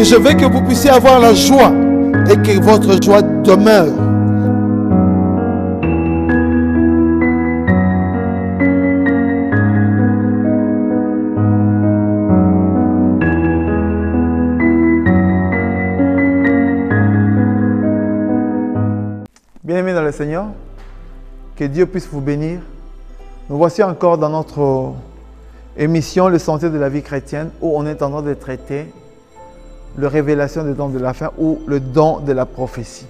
Et je veux que vous puissiez avoir la joie et que votre joie demeure. Bien-aimés dans le Seigneur, que Dieu puisse vous bénir. Nous voici encore dans notre émission Le Sentier de la vie chrétienne où on est en train de traiter la révélation des dons de la fin ou le don de la prophétie.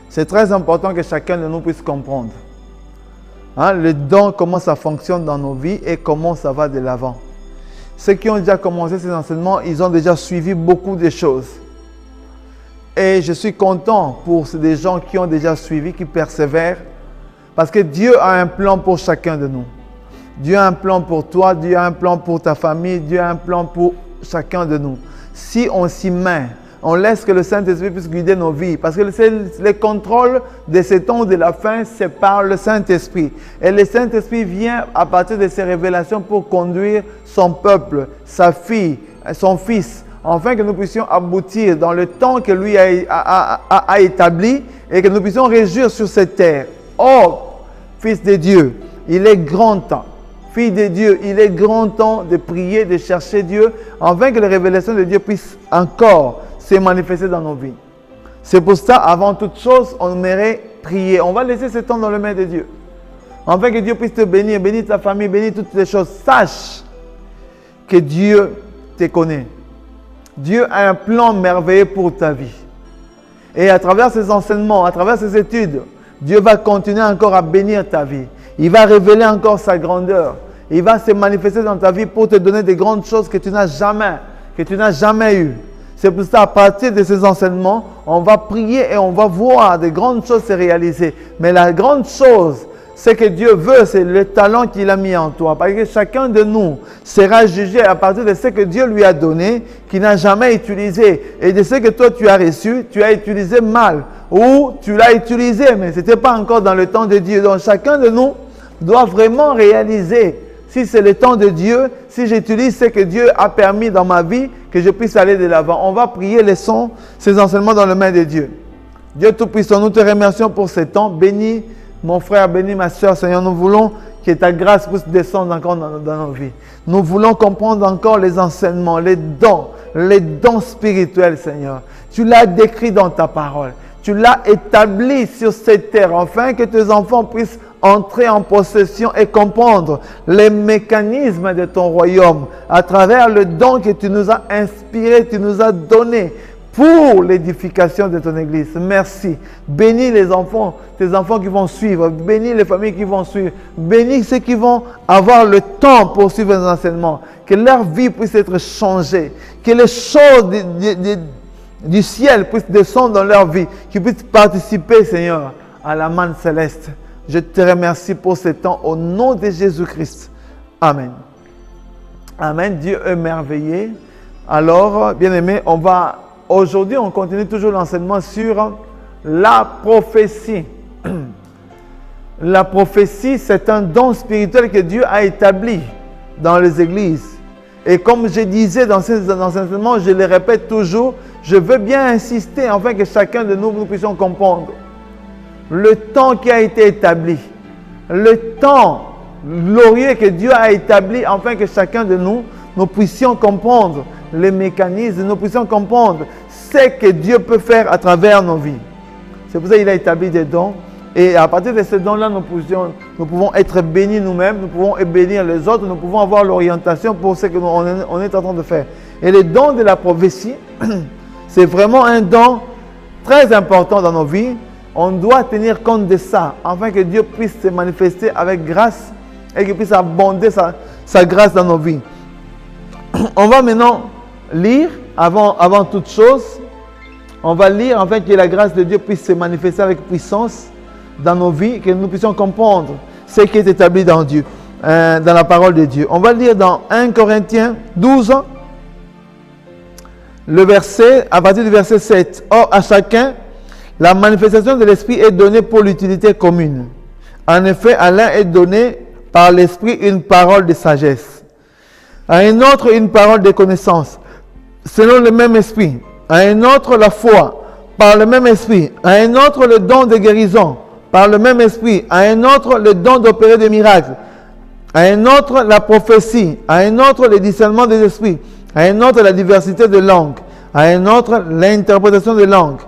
C'est très important que chacun de nous puisse comprendre le don, comment ça fonctionne dans nos vies et comment ça va de l'avant. Ceux qui ont déjà commencé ces enseignements, ils ont déjà suivi beaucoup de choses. Et je suis content pour des gens qui ont déjà suivi, qui persévèrent, parce que Dieu a un plan pour chacun de nous. Dieu a un plan pour toi, Dieu a un plan pour ta famille, Dieu a un plan pour chacun de nous. Si on s'y met, on laisse que le Saint-Esprit puisse guider nos vies, parce que le contrôle de ces temps de la fin, c'est par le Saint-Esprit. Et le Saint-Esprit vient à partir de ces révélations pour conduire son peuple, sa fille, son fils, afin que nous puissions aboutir dans le temps que lui a établi et que nous puissions réjouir sur cette terre. Oh, Fils de Dieu, il est grand temps. Fille de Dieu, il est grand temps de prier, de chercher Dieu, afin que les révélations de Dieu puissent encore se manifester dans nos vies. C'est pour ça, avant toute chose, on aimerait prier. On va laisser ce temps dans les mains de Dieu. Afin que Dieu puisse te bénir, bénir ta famille, bénir toutes les choses. Sache que Dieu te connaît. Dieu a un plan merveilleux pour ta vie. Et à travers ces enseignements, à travers ces études, Dieu va continuer encore à bénir ta vie. Il va révéler encore sa grandeur. Il va se manifester dans ta vie pour te donner des grandes choses que tu n'as jamais eues. C'est pour ça, à partir de ces enseignements, on va prier et on va voir des grandes choses se réaliser. Mais la grande chose, ce que Dieu veut, c'est le talent qu'il a mis en toi. Parce que chacun de nous sera jugé à partir de ce que Dieu lui a donné, qu'il n'a jamais utilisé. Et de ce que toi tu as reçu, tu as utilisé mal. Ou tu l'as utilisé, mais ce n'était pas encore dans le temps de Dieu. Donc chacun de nous doit vraiment réaliser, si c'est le temps de Dieu, si j'utilise ce que Dieu a permis dans ma vie, que je puisse aller de l'avant. On va prier, laissons ces enseignements dans les mains de Dieu. Dieu Tout-Puissant, nous te remercions pour ce temps. Bénis mon frère, bénis ma soeur, Seigneur. Nous voulons que ta grâce puisse descendre encore dans nos vies. Nous voulons comprendre encore les enseignements, les dons spirituels, Seigneur. Tu l'as décrit dans ta parole. Tu l'as établi sur cette terre, afin que tes enfants puissent entrer en possession et comprendre les mécanismes de ton royaume à travers le don que tu nous as inspiré, tu nous as donné pour l'édification de ton Église. Merci. Bénis les enfants, tes enfants qui vont suivre. Bénis les familles qui vont suivre. Bénis ceux qui vont avoir le temps pour suivre les enseignements. Que leur vie puisse être changée. Que les choses du ciel puissent descendre dans leur vie. Qu'ils puissent participer, Seigneur, à la manne céleste. Je te remercie pour ce temps au nom de Jésus-Christ. Amen. Amen. Dieu est merveilleux. Alors, bien-aimés, aujourd'hui, on continue toujours l'enseignement sur la prophétie. La prophétie, c'est un don spirituel que Dieu a établi dans les églises. Et comme je disais dans ces enseignements, je le répète toujours, je veux bien insister afin que chacun de nous puissions comprendre le temps qui a été établi, le temps glorieux que Dieu a établi afin que chacun de nous puissions comprendre les mécanismes, nous puissions comprendre ce que Dieu peut faire à travers nos vies. C'est pour ça qu'il a établi des dons. Et à partir de ces dons-là, nous pouvons être bénis nous-mêmes, nous pouvons bénir les autres, nous pouvons avoir l'orientation pour ce que on est en train de faire. Et le don de la prophétie, c'est vraiment un don très important dans nos vies. On doit tenir compte de ça, afin que Dieu puisse se manifester avec grâce et qu'il puisse abonder sa grâce dans nos vies. On va maintenant lire, avant toute chose, on va lire afin que la grâce de Dieu puisse se manifester avec puissance dans nos vies, que nous puissions comprendre ce qui est établi dans Dieu, dans la parole de Dieu. On va lire dans 1 Corinthiens 12, à partir du verset 7. Or, à chacun, la manifestation de l'Esprit est donnée pour l'utilité commune. En effet, à l'un est donné par l'Esprit une parole de sagesse, à un autre une parole de connaissance, selon le même esprit, à un autre la foi, par le même esprit, à un autre le don de guérison, par le même esprit, à un autre le don d'opérer des miracles, à un autre la prophétie, à un autre le discernement des esprits, à un autre la diversité de langues, à un autre l'interprétation des langues.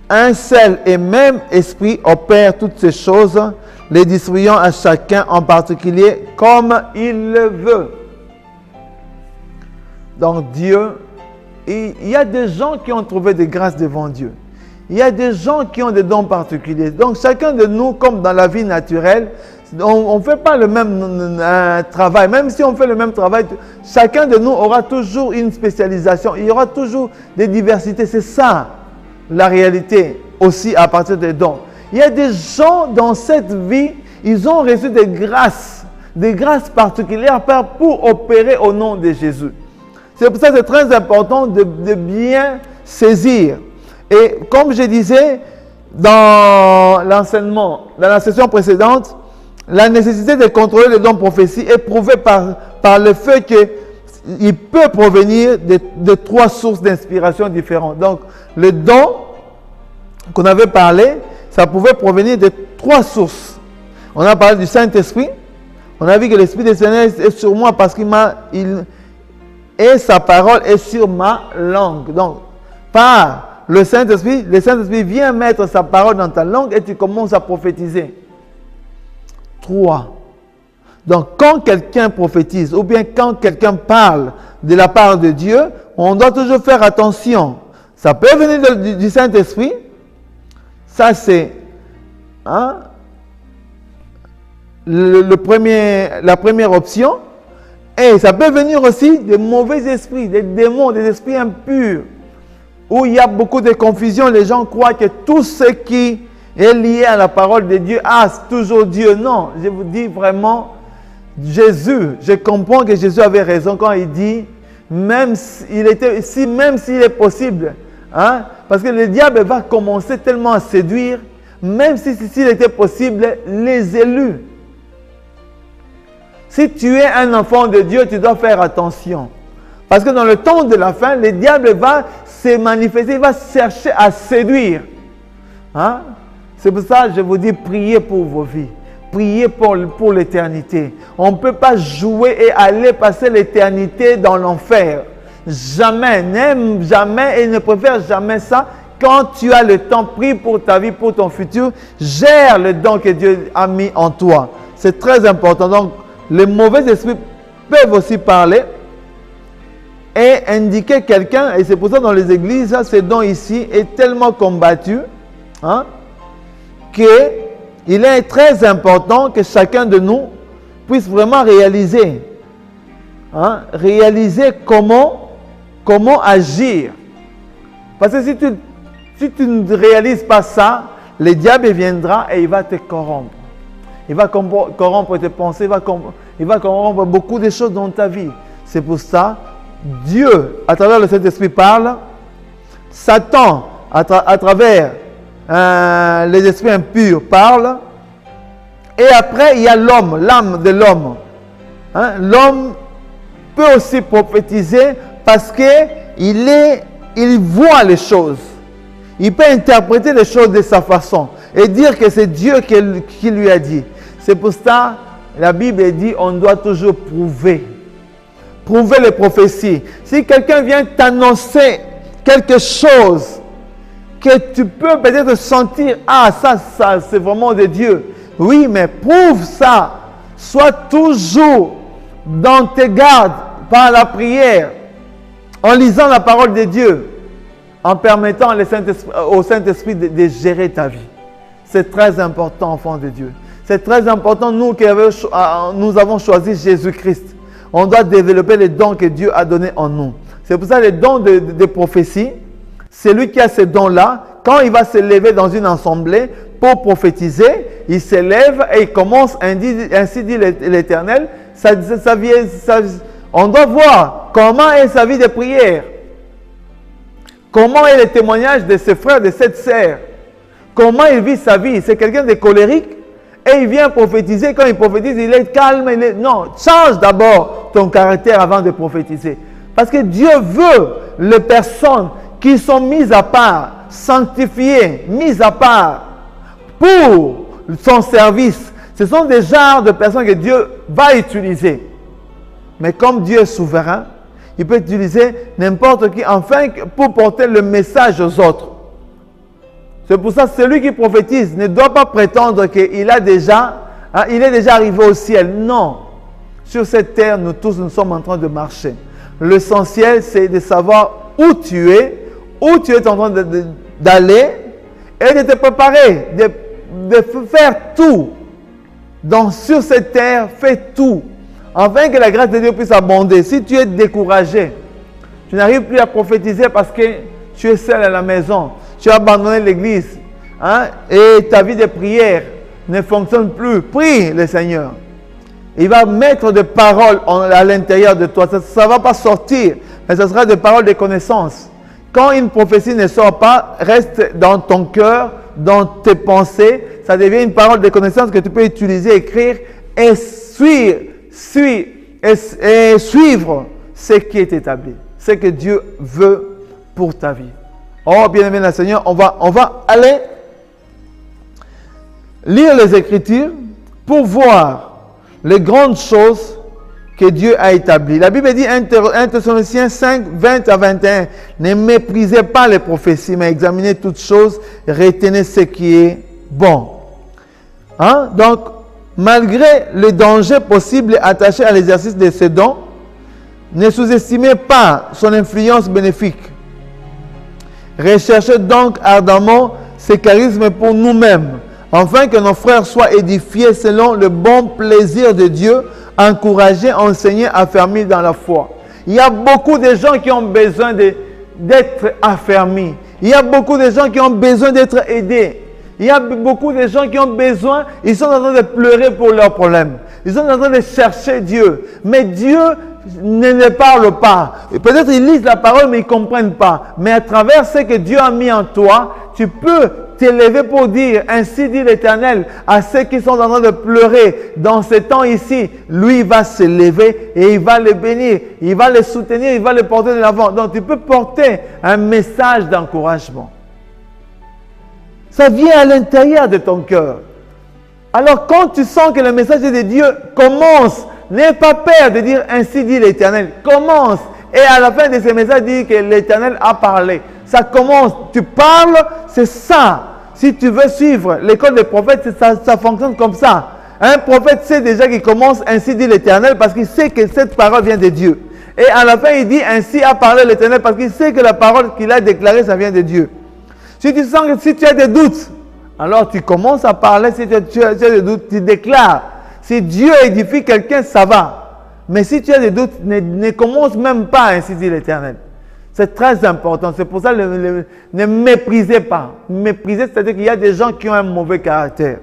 Un seul et même esprit opère toutes ces choses, les distribuant à chacun en particulier comme il le veut. Donc Dieu, il y a des gens qui ont trouvé des grâces devant Dieu. Il y a des gens qui ont des dons particuliers. Donc chacun de nous, comme dans la vie naturelle, on ne fait pas le même travail. Même si on fait le même travail, chacun de nous aura toujours une spécialisation. Il y aura toujours des diversités. C'est ça la réalité aussi à partir des dons. Il y a des gens dans cette vie, ils ont reçu des grâces particulières pour opérer au nom de Jésus. C'est pour ça que c'est très important de bien saisir. Et comme je disais dans l'enseignement, dans la session précédente, la nécessité de contrôler les dons de prophétie est prouvée par le fait qu'il peut provenir de 3 sources d'inspiration différentes. Donc, le don qu'on avait parlé, ça pouvait provenir de 3 sources. On a parlé du Saint-Esprit. On a vu que l'Esprit du Seigneur est sur moi parce et sa parole est sur ma langue. Donc, par le Saint-Esprit vient mettre sa parole dans ta langue et tu commences à prophétiser. 3. Donc, quand quelqu'un prophétise ou bien quand quelqu'un parle de la part de Dieu, on doit toujours faire attention. Ça peut venir du Saint-Esprit. Ça, c'est la première option. Et ça peut venir aussi de mauvais esprits, des démons, des esprits impurs, où il y a beaucoup de confusion. Les gens croient que tout ce qui est lié à la parole de Dieu, c'est toujours Dieu. Non, je vous dis vraiment, Jésus, je comprends que Jésus avait raison quand il dit, même s'il est possible, parce que le diable va commencer tellement à séduire, même s'il était possible, les élus. Si tu es un enfant de Dieu, tu dois faire attention. Parce que dans le temps de la fin, le diable va se manifester, il va chercher à séduire. C'est pour ça que je vous dis, priez pour vos vies. Priez pour l'éternité. On ne peut pas jouer et aller passer l'éternité dans l'enfer. Jamais, n'aime jamais et ne préfère jamais ça. Quand tu as le temps, prie pour ta vie, pour ton futur. Gère le don que Dieu a mis en toi. C'est très important. Donc, les mauvais esprits peuvent aussi parler et indiquer quelqu'un. Et c'est pour ça que dans les églises, ce don ici est tellement combattu qu'il est très important que chacun de nous puisse vraiment réaliser comment agir. Parce que si tu ne réalises pas ça, le diable viendra et il va te corrompre. Il va corrompre tes pensées, il va corrompre beaucoup de choses dans ta vie. C'est pour ça, Dieu, à travers le Saint-Esprit, parle. Satan, à travers les esprits impurs, parle. Et après, il y a l'homme, l'âme de l'homme. L'homme peut aussi prophétiser parce qu'il voit les choses. Il peut interpréter les choses de sa façon et dire que c'est Dieu qui lui a dit. C'est pour ça, la Bible dit, on doit toujours prouver les prophéties. Si quelqu'un vient t'annoncer quelque chose que tu peux peut-être sentir, ça c'est vraiment de Dieu. Oui, mais prouve ça. Sois toujours dans tes gardes par la prière, en lisant la parole de Dieu, en permettant au Saint-Esprit de gérer ta vie. C'est très important, enfant de Dieu. C'est très important, nous avons choisi Jésus-Christ. On doit développer les dons que Dieu a donnés en nous. C'est pour ça les dons de prophétie, celui qui a ces dons-là, quand il va se lever dans une assemblée pour prophétiser, il se lève et il commence, ainsi dit l'Éternel, on doit voir comment est sa vie de prière. Comment est le témoignage de ses frères, de cette sœur. Comment il vit sa vie. C'est quelqu'un de colérique et il vient prophétiser. Quand il prophétise, il est calme. Non, change d'abord ton caractère avant de prophétiser. Parce que Dieu veut les personnes qui sont mises à part, sanctifiées, mises à part pour son service, ce sont des genres de personnes que Dieu va utiliser. Mais comme Dieu est souverain, il peut utiliser n'importe qui, enfin, pour porter le message aux autres. C'est pour ça que celui qui prophétise ne doit pas prétendre qu'il a déjà, il est déjà arrivé au ciel. Non. Sur cette terre, nous tous, nous sommes en train de marcher. L'essentiel, c'est de savoir où tu es en train d'aller et de te préparer, de faire tout. Donc, sur cette terre, fais tout, afin que la grâce de Dieu puisse abonder. Si tu es découragé, tu n'arrives plus à prophétiser parce que tu es seul à la maison, tu as abandonné l'église, et ta vie de prière ne fonctionne plus, prie le Seigneur. Il va mettre des paroles à l'intérieur de toi. Ça ne va pas sortir, mais ce sera des paroles de connaissance. Quand une prophétie ne sort pas, reste dans ton cœur, dans tes pensées. Ça devient une parole de connaissance que tu peux utiliser, écrire et suivre ce qui est établi, ce que Dieu veut pour ta vie. Oh, bien-aimé le Seigneur, on va aller lire les Écritures pour voir les grandes choses que Dieu a établies. La Bible dit 1 Thessaloniciens 5, 20 à 21, ne méprisez pas les prophéties, mais examinez toutes choses, retenez ce qui est bon. Donc, malgré les dangers possibles attachés à l'exercice de ces dons, ne sous-estimez pas son influence bénéfique. Recherchez donc ardemment ces charismes pour nous-mêmes, afin que nos frères soient édifiés selon le bon plaisir de Dieu, encouragés, enseignés, affermis dans la foi. Il y a beaucoup de gens qui ont besoin d'être affermis. Il y a beaucoup de gens qui ont besoin d'être aidés. Il y a beaucoup de gens qui ont besoin, ils sont en train de pleurer pour leurs problèmes. Ils sont en train de chercher Dieu. Mais Dieu ne parle pas. Peut-être ils lisent la parole, mais ils ne comprennent pas. Mais à travers ce que Dieu a mis en toi, tu peux t'élever pour dire, ainsi dit l'Éternel, à ceux qui sont en train de pleurer dans ce temps ici, lui va se lever et il va les bénir, il va les soutenir, il va les porter de l'avant. Donc tu peux porter un message d'encouragement. Ça vient à l'intérieur de ton cœur. Alors quand tu sens que le message de Dieu commence, n'aie pas peur de dire ainsi dit l'Éternel. Commence. Et à la fin de ce message, dit que l'Éternel a parlé. Ça commence. Tu parles, c'est ça. Si tu veux suivre l'école des prophètes, ça fonctionne comme ça. Un prophète sait déjà qu'il commence ainsi dit l'Éternel parce qu'il sait que cette parole vient de Dieu. Et à la fin, il dit ainsi a parlé l'Éternel parce qu'il sait que la parole qu'il a déclarée, ça vient de Dieu. Si tu sens que si tu as des doutes, alors tu commences à parler. Si tu as des doutes, tu déclares. Si Dieu édifie quelqu'un, ça va. Mais si tu as des doutes, ne commence même pas, ainsi dit l'Éternel. C'est très important. C'est pour ça que ne méprisez pas. Mépriser, c'est-à-dire qu'il y a des gens qui ont un mauvais caractère.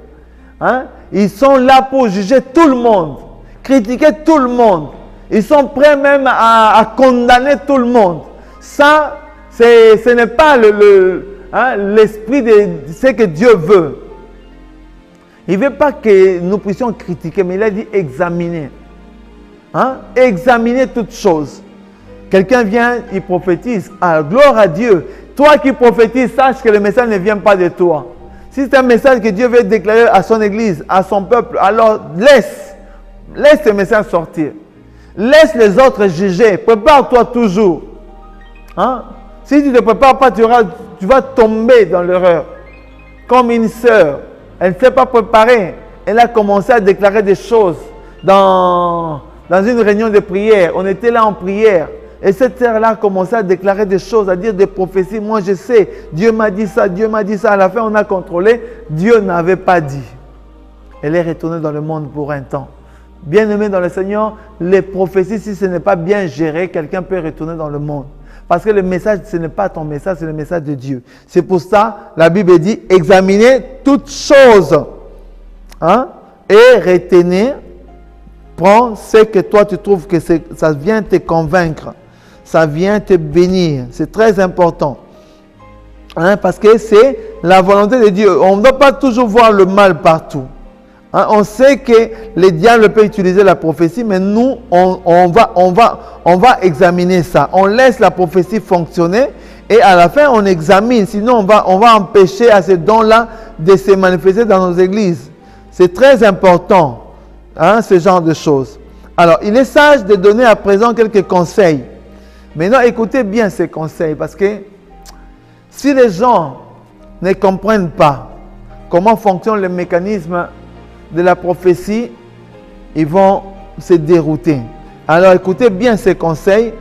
Ils sont là pour juger tout le monde, critiquer tout le monde. Ils sont prêts même à condamner tout le monde. Ça, ce n'est pas l'esprit de ce que Dieu veut. Il ne veut pas que nous puissions critiquer, mais il a dit examiner. Examiner toutes choses. Quelqu'un vient, il prophétise. Gloire à Dieu. Toi qui prophétises, sache que le message ne vient pas de toi. Si c'est un message que Dieu veut déclarer à son église, à son peuple, alors laisse ce message sortir. Laisse les autres juger. Prépare-toi toujours. Si tu ne te prépares pas, tu vas tomber dans l'erreur. Comme une sœur, elle ne s'est pas préparée. Elle a commencé à déclarer des choses dans une réunion de prière. On était là en prière. Et cette sœur-là a commencé à déclarer des choses, à dire des prophéties. Moi, je sais, Dieu m'a dit ça, Dieu m'a dit ça. À la fin, on a contrôlé. Dieu n'avait pas dit. Elle est retournée dans le monde pour un temps. Bien-aimé dans le Seigneur, les prophéties, si ce n'est pas bien géré, quelqu'un peut retourner dans le monde. Parce que le message, ce n'est pas ton message, c'est le message de Dieu. C'est pour ça, la Bible dit, examinez toutes choses. Et retenez, prends ce que toi tu trouves que ça vient te convaincre. Ça vient te bénir. C'est très important. Parce que c'est la volonté de Dieu. On ne doit pas toujours voir le mal partout. Hein, on sait que les diables peuvent utiliser la prophétie, mais nous, on va examiner ça. On laisse la prophétie fonctionner et à la fin, on examine. Sinon, on va empêcher à ces dons-là de se manifester dans nos églises. C'est très important, hein, ce genre de choses. Alors, il est sage de donner à présent quelques conseils. Maintenant, écoutez bien ces conseils parce que si les gens ne comprennent pas comment fonctionne le mécanisme de la prophétie, ils vont se dérouter. Alors écoutez bien ces conseils,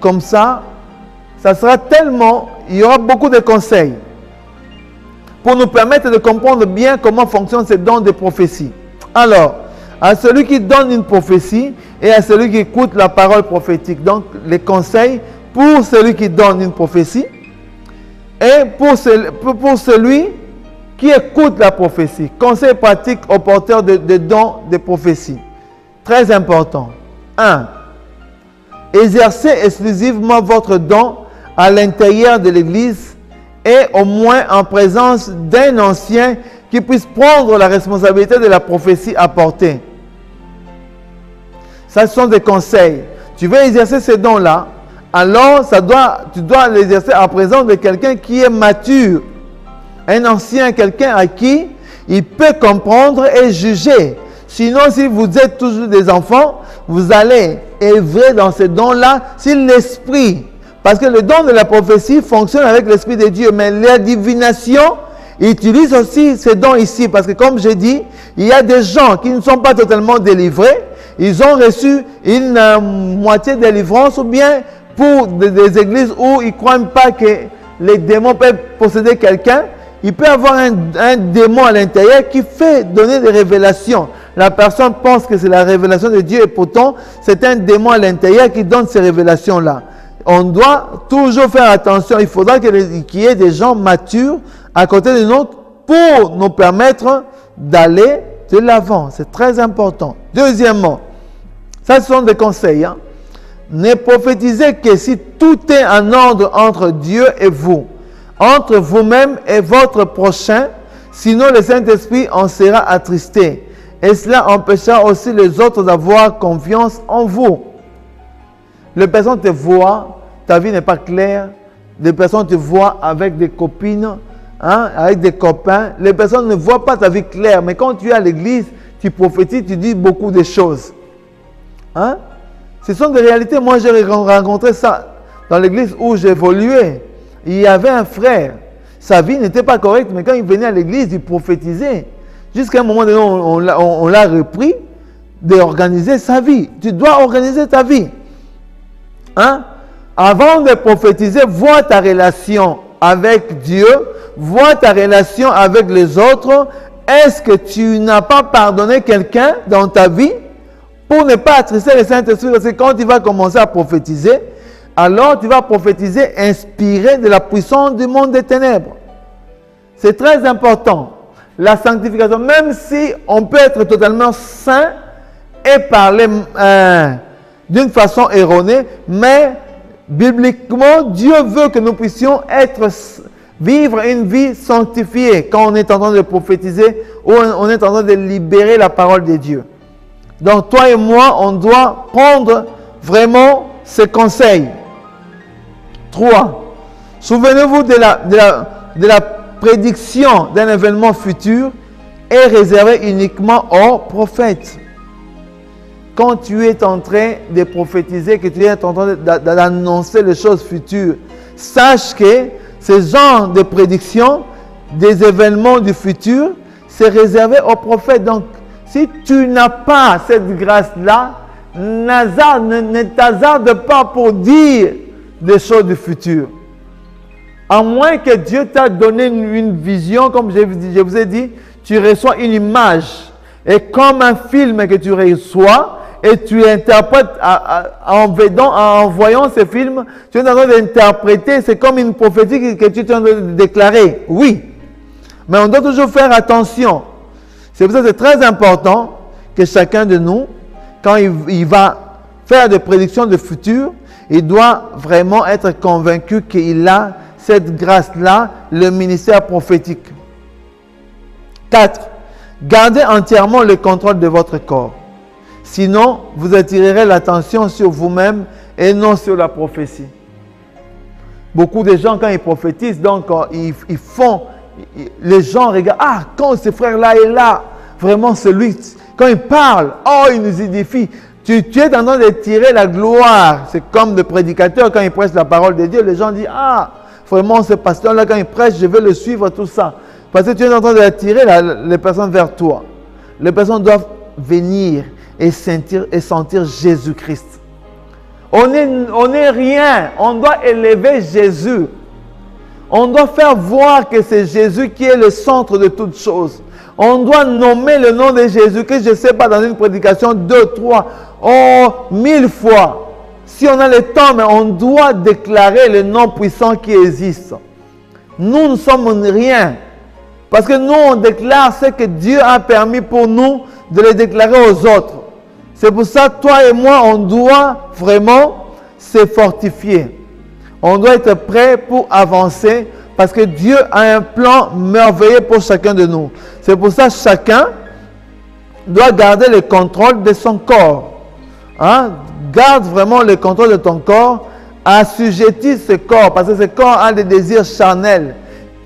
comme ça sera tellement, il y aura beaucoup de conseils pour nous permettre de comprendre bien comment fonctionnent ces dons de prophétie. Alors, à celui qui donne une prophétie et à celui qui écoute la parole prophétique. Donc, les conseils pour celui qui donne une prophétie et pour celui qui écoute la prophétie. Conseil pratique aux porteurs de dons de prophétie. Très important. 1. Exercez exclusivement votre don à l'intérieur de l'Église et au moins en présence d'un ancien qui puisse prendre la responsabilité de la prophétie apportée. Ça, ce sont des conseils. Tu veux exercer ces dons-là, alors tu dois l'exercer en présence de quelqu'un qui est mature. Un ancien, quelqu'un à qui il peut comprendre et juger. Sinon, si vous êtes toujours des enfants, vous allez œuvrer dans ces dons-là si l'esprit, parce que le don de la prophétie fonctionne avec l'esprit de Dieu, mais la divination utilise aussi ces dons ici, parce que comme j'ai dit, il y a des gens qui ne sont pas totalement délivrés, ils ont reçu une moitié de délivrance, ou bien pour des églises où ils ne croient pas que les démons peuvent posséder quelqu'un. Il peut y avoir un démon à l'intérieur qui fait donner des révélations. La personne pense que c'est la révélation de Dieu et pourtant c'est un démon à l'intérieur qui donne ces révélations-là. On doit toujours faire attention. Il faudra qu'il y ait des gens matures à côté de nous pour nous permettre d'aller de l'avant. C'est très important. Deuxièmement, ça ce sont des conseils. Hein. Ne prophétisez que si tout est en ordre entre Dieu et vous, entre vous-même et votre prochain, sinon le Saint-Esprit en sera attristé. Et cela empêchera aussi les autres d'avoir confiance en vous. Les personnes te voient, ta vie n'est pas claire. Les personnes te voient avec des copines, hein, avec des copains. Les personnes ne voient pas ta vie claire. Mais quand tu es à l'église, tu prophétises, tu dis beaucoup de choses. Hein? Ce sont des réalités. Moi, j'ai rencontré ça dans l'église où j'évoluais. Il y avait un frère. Sa vie n'était pas correcte, mais quand il venait à l'église, il prophétisait. Jusqu'à un moment donné, on l'a repris d'organiser sa vie. Tu dois organiser ta vie. Hein? Avant de prophétiser, vois ta relation avec Dieu, vois ta relation avec les autres. Est-ce que tu n'as pas pardonné quelqu'un dans ta vie pour ne pas attrister le Saint-Esprit? Parce que quand tu vas commencer à prophétiser, alors tu vas prophétiser inspiré de la puissance du monde des ténèbres. C'est très important. La sanctification, même si on peut être totalement saint et parler d'une façon erronée, mais bibliquement, Dieu veut que nous puissions vivre une vie sanctifiée quand on est en train de prophétiser ou on est en train de libérer la parole de Dieu. Donc toi et moi, on doit prendre vraiment ces conseils. 3. Souvenez-vous de la prédiction d'un événement futur est réservée uniquement aux prophètes. Quand tu es en train de prophétiser, que tu es en train d'annoncer les choses futures, sache que ce genre de prédiction des événements du futur, c'est réservé aux prophètes. Donc, si tu n'as pas cette grâce-là, ne t'hasarde pas pour dire des choses du futur. À moins que Dieu t'a donné une vision, comme je vous ai dit, tu reçois une image. Et comme un film que tu reçois, et tu interprètes en voyant ce film, tu es en train d'interpréter, c'est comme une prophétie que tu es en train de déclarer. Oui, mais on doit toujours faire attention. C'est pour ça que c'est très important que chacun de nous, quand il va faire des prédictions de futur, il doit vraiment être convaincu qu'il a cette grâce-là, le ministère prophétique. 4. Gardez entièrement le contrôle de votre corps. Sinon, vous attirerez l'attention sur vous-même et non sur la prophétie. Beaucoup de gens, quand ils prophétisent, donc ils font, les gens regardent, ah, quand ce frère-là est là, vraiment celui, quand il parle, oh, il nous édifie. Tu es en train de tirer la gloire. C'est comme le prédicateur, quand il prêche la parole de Dieu, les gens disent, ah, vraiment ce pasteur-là, quand il prêche, je vais le suivre, tout ça. Parce que tu es en train d'attirer les personnes vers toi. Les personnes doivent venir et sentir Jésus-Christ. On n'est rien. On doit élever Jésus. On doit faire voir que c'est Jésus qui est le centre de toutes choses. On doit nommer le nom de Jésus, que je ne sais pas, dans une prédication, 2, 3, 1000 fois. Si on a le temps, mais on doit déclarer le nom puissant qui existe. Nous ne sommes rien. Parce que nous, on déclare ce que Dieu a permis pour nous de le déclarer aux autres. C'est pour ça, toi et moi, on doit vraiment se fortifier. On doit être prêt pour avancer parce que Dieu a un plan merveilleux pour chacun de nous. C'est pour ça que chacun doit garder le contrôle de son corps. Hein? Garde vraiment le contrôle de ton corps. Assujettis ce corps parce que ce corps a des désirs charnels.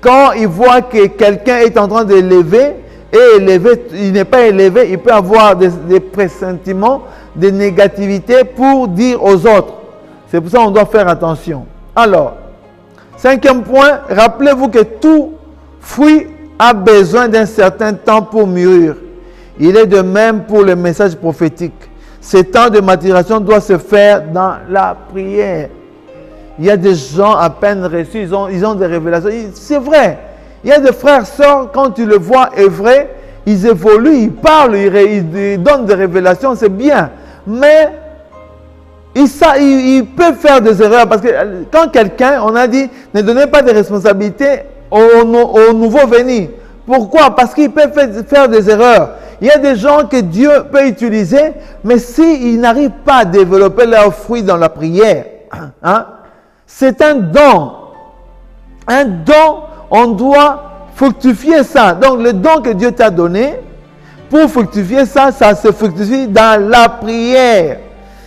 Quand il voit que quelqu'un est en train d'élever, et élevé, il n'est pas élevé, il peut avoir des pressentiments, des négativités pour dire aux autres. C'est pour ça qu'on doit faire attention. Alors, 5e point, rappelez-vous que tout fruit a besoin d'un certain temps pour mûrir. Il est de même pour le message prophétique. Ce temps de maturation doit se faire dans la prière. Il y a des gens à peine reçus, ils ont des révélations. C'est vrai. Il y a des frères, sœurs, quand tu le vois œuvrer, ils évoluent, ils parlent, ils donnent des révélations, c'est bien. Mais ils peuvent faire des erreurs. Parce que quand quelqu'un, on a dit, ne donnez pas de responsabilités aux nouveaux venus. Pourquoi? Parce qu'ils peuvent faire des erreurs. Il y a des gens que Dieu peut utiliser, mais s'ils n'arrivent pas à développer leurs fruits dans la prière, hein, c'est un don. Un don, on doit fructifier ça. Donc, le don que Dieu t'a donné, pour fructifier ça, ça se fructifie dans la prière.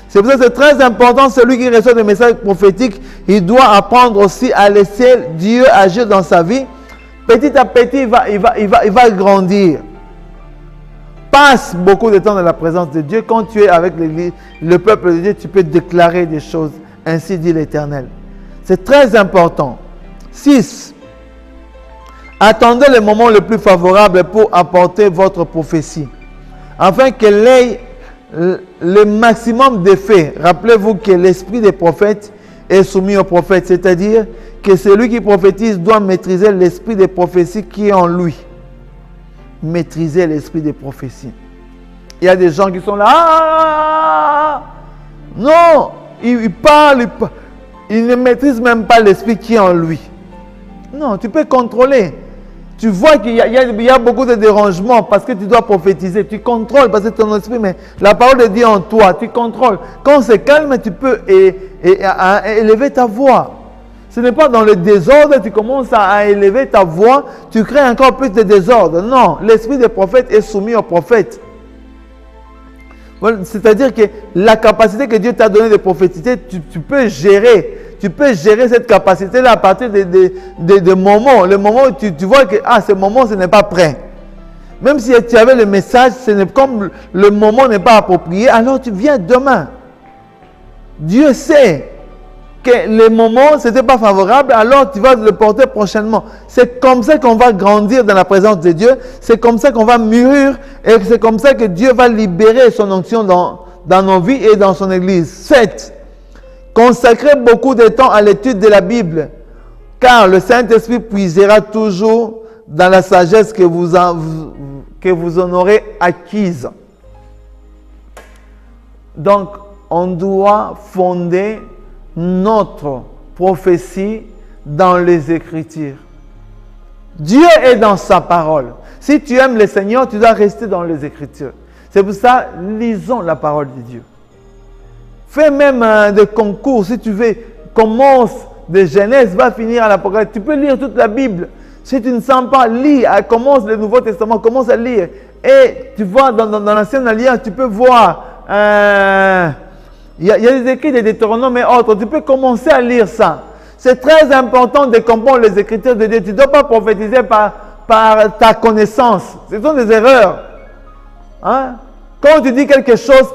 C'est pour ça que c'est très important, celui qui reçoit des messages prophétiques, il doit apprendre aussi à laisser Dieu agir dans sa vie. Petit à petit, il va grandir. Passe beaucoup de temps dans la présence de Dieu. Quand tu es avec l'Église, le peuple de Dieu, tu peux déclarer des choses. Ainsi dit l'Éternel. C'est très important. 6. Attendez le moment le plus favorable pour apporter votre prophétie, afin qu'elle ait le maximum d'effet. Rappelez-vous que l'esprit des prophètes est soumis aux prophètes, c'est-à-dire que celui qui prophétise doit maîtriser l'esprit des prophéties qui est en lui. Maîtriser l'esprit des prophéties. Il y a des gens qui sont là. Non, ils parlent, ils ne maîtrisent même pas l'esprit qui est en lui. Non, tu peux contrôler. Tu vois qu'il y a beaucoup de dérangements parce que tu dois prophétiser. Tu contrôles parce que ton esprit, mais la parole de Dieu en toi, tu contrôles. Quand c'est calme, tu peux élever ta voix. Ce n'est pas dans le désordre, tu commences à élever ta voix, tu crées encore plus de désordre. Non, l'esprit des prophètes est soumis aux prophètes. C'est-à-dire que la capacité que Dieu t'a donnée de prophétiser, tu peux gérer. Tu peux gérer cette capacité-là à partir de moments. Le moment où tu vois que ce moment, ce n'est pas prêt. Même si tu avais le message, comme le moment n'est pas approprié, alors tu viens demain. Dieu sait que le moment, ce n'était pas favorable, alors tu vas le porter prochainement. C'est comme ça qu'on va grandir dans la présence de Dieu. C'est comme ça qu'on va mûrir. Et c'est comme ça que Dieu va libérer son onction dans nos vies et dans son Église. 7. Consacrez beaucoup de temps à l'étude de la Bible, car le Saint-Esprit puisera toujours dans la sagesse que vous en aurez acquise. Donc, on doit fonder notre prophétie dans les Écritures. Dieu est dans sa parole. Si tu aimes le Seigneur, tu dois rester dans les Écritures. C'est pour ça, lisons la parole de Dieu. Fais même des concours, si tu veux. Commence de Genèse, va finir à l'Apocalypse. Tu peux lire toute la Bible. Si tu ne sens pas, lis, commence le Nouveau Testament, commence à lire. Et tu vois, dans l'Ancienne Alliance, tu peux voir, il y a des écrits de Deutéronome et autres, tu peux commencer à lire ça. C'est très important de comprendre les Écritures de Dieu. Tu ne dois pas prophétiser par ta connaissance. Ce sont des erreurs. Hein? Quand tu dis quelque chose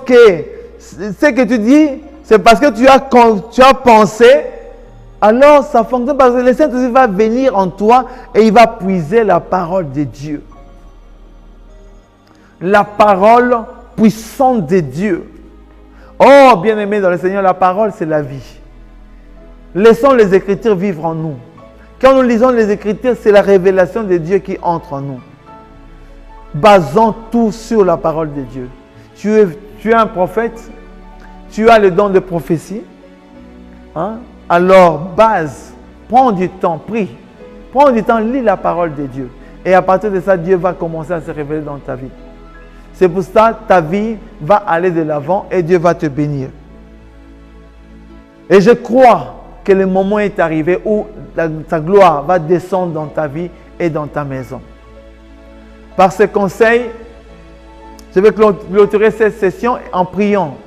ce que tu dis, c'est parce que tu as pensé, alors ça fonctionne parce que le Saint-Esprit va venir en toi et il va puiser la parole de Dieu. La parole puissante de Dieu. Oh, bien-aimé dans le Seigneur, la parole, c'est la vie. Laissons les Écritures vivre en nous. Quand nous lisons les Écritures, c'est la révélation de Dieu qui entre en nous. Basons tout sur la parole de Dieu. Tu es un prophète, tu as le don de prophétie. Hein? Alors, prends du temps, prie. Prends du temps, lis la parole de Dieu. Et à partir de ça, Dieu va commencer à se révéler dans ta vie. C'est pour ça que ta vie va aller de l'avant et Dieu va te bénir. Et je crois que le moment est arrivé où ta gloire va descendre dans ta vie et dans ta maison. Par ce conseil, je vais clôturer cette session en priant.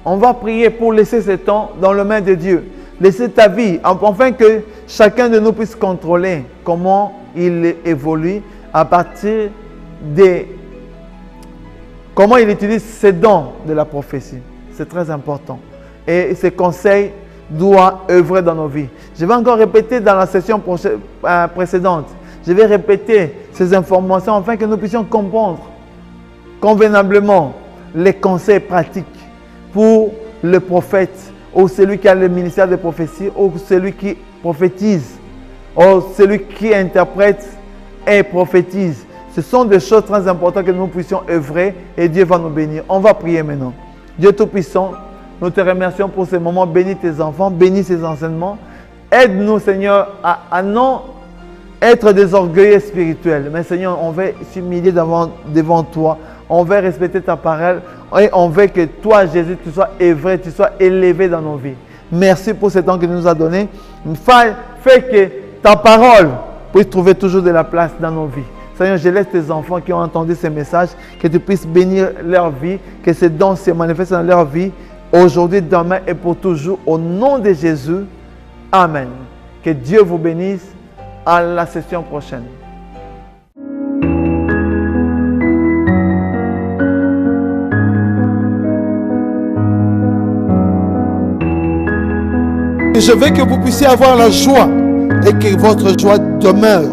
On va prier pour laisser ce temps dans les mains de Dieu. Laisser ta vie, afin que chacun de nous puisse contrôler comment il évolue à partir de comment il utilise ses dons de la prophétie. C'est très important. Et ces conseils doivent œuvrer dans nos vies. Je vais encore répéter dans la session précédente. Je vais répéter ces informations afin que nous puissions comprendre convenablement les conseils pratiques pour le prophète ou celui qui a le ministère de prophétie ou celui qui prophétise ou celui qui interprète et prophétise. Ce sont des choses très importantes que nous puissions œuvrer et Dieu va nous bénir. On va prier maintenant. Dieu Tout-Puissant, nous te remercions pour ce moment. Bénis tes enfants, bénis ces enseignements. Aide-nous, Seigneur, à non être des orgueilleux spirituels. Mais Seigneur, on veut s'humilier devant toi. On veut respecter ta parole. Et on veut que toi, Jésus, tu sois œuvré, tu sois élevé dans nos vies. Merci pour ce temps que tu nous as donné. Fais que ta parole puisse trouver toujours de la place dans nos vies. Seigneur, je laisse tes enfants qui ont entendu ces messages, que tu puisses bénir leur vie, que ces dons se manifestent dans leur vie, aujourd'hui, demain et pour toujours. Au nom de Jésus, Amen. Que Dieu vous bénisse. À la session prochaine. Je veux que vous puissiez avoir la joie et que votre joie demeure.